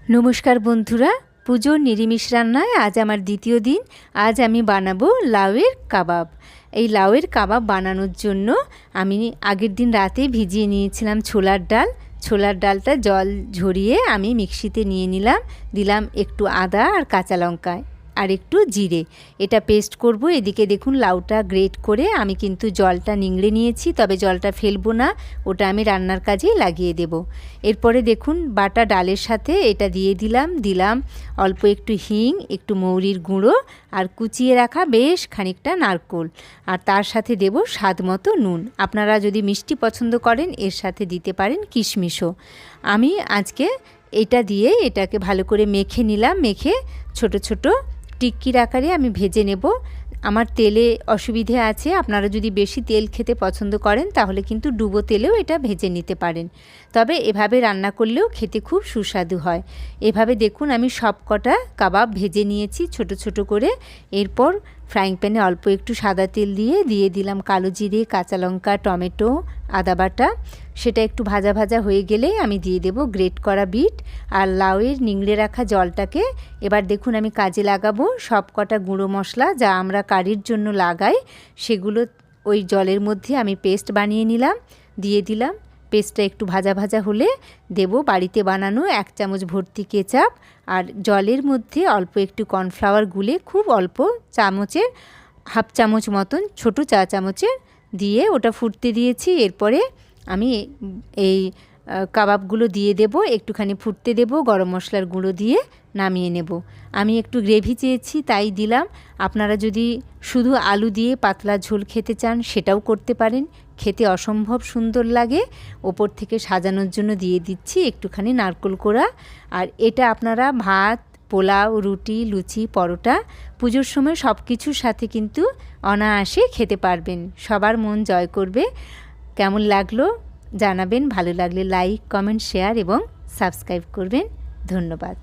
নমস্কার বন্ধুরা, পুজোর নিরামিষ রান্নায় আজ আমার দ্বিতীয় দিন। আজ আমি বানাবো লাউয়ের কাবাব। এই লাউয়ের কাবাব বানানোর জন্য আমি আগের দিন রাতে ভিজিয়ে নিয়েছিলাম ছোলার ডাল। ছোলার ডালটা জল ঝরিয়ে আমি মিক্সিতে নিয়ে নিলাম, দিলাম একটু আদা আর কাঁচা লঙ্কা আর একটু জিরে, এটা পেস্ট করব। এদিকে দেখুন লাউটা গ্রেট করে আমি কিন্তু জলটা নিংড়ে নিয়েছি, তবে জলটা ফেলবো না, ওটা আমি রান্নার কাজেই লাগিয়ে দেব। এরপরে দেখুন বাটা ডালের সাথে এটা দিয়ে দিলাম অল্প একটু হিং, একটু মৌরির গুঁড়ো আর কুচিয়ে রাখা বেশ খানিকটা নারকোল, আর তার সাথে দেব স্বাদ মতো নুন। আপনারা যদি মিষ্টি পছন্দ করেন এর সাথে দিতে পারেন কিশমিশও। আমি আজকে এটা দিয়ে এটাকে ভালো করে মেখে নিলাম, মেখে ছোট ছোট টিক্কির আকারে আমি ভেজে নেব। আমার তেলে অসুবিধে আছে, আপনারা যদি বেশি তেল খেতে পছন্দ করেন তাহলে কিন্তু ডুবো তেলেও এটা ভেজে নিতে পারেন, তবে এভাবে রান্না করলেও খেতে খুব সুস্বাদু হয়। এভাবে দেখুন আমি সব কটা কাবাব ভেজে নিয়েছি ছোট ছোট করে। এরপর ফ্রাইং প্যানে অল্প একটু সাদা তেল দিয়ে দিলাম কালো জিরে, কাঁচা লঙ্কা, টমেটো, আদা বাটা। সেটা একটু ভাজা ভাজা হয়ে গেলে আমি দিয়ে দেব গ্রেট করা বিট আর লাউয়ের নিংড়ে রাখা জলটাকে। এবার দেখুন আমি কাজে লাগাবো সব কটা গুঁড়ো মশলা যা আমরা কারির জন্য লাগাই, সেগুলো ওই জলের মধ্যে আমি পেস্ট বানিয়ে নিলাম, দিয়ে দিলাম। পেস্টটা একটু ভাজা ভাজা হলে দেব বাড়িতে বানানো 1 চামচ ভর্তি কেচাপ, আর জলের মধ্যে অল্প একটু কর্নফ্লাওয়ার গুলে খুব অল্প চামচের হাফ চামচ মতন, ছোট চা চামচের দিয়ে ওটা ফুটতে দিয়েছি। এরপরে আমি এই কাবাবগুলো দিয়ে দেব, একটুখানি ফুটতে দেব, গরম মশলার গুঁড়ো দিয়ে নামিয়ে নেব। আমি একটু গ্রেভি চেয়েছি তাই দিলাম। আপনারা যদি শুধু আলু দিয়ে পাতলা ঝোল খেতে চান সেটাও করতে পারেন, খেতে অসম্ভব সুন্দর লাগে। ওপর থেকে সাজানোর জন্য দিয়ে দিচ্ছি একটুখানি নারকেল কোড়া। আর এটা আপনারা ভাত, পোলাও, রুটি, লুচি, পরোটা, পুজোর সময় সব কিছুর সাথে কিন্তু অনায়াসে খেতে পারবেন, সবার মন জয় করবে। কেমন লাগলো জানাবেন, ভালো লাগলে লাইক, কমেন্ট, শেয়ার এবং সাবস্ক্রাইব করবেন। ধন্যবাদ।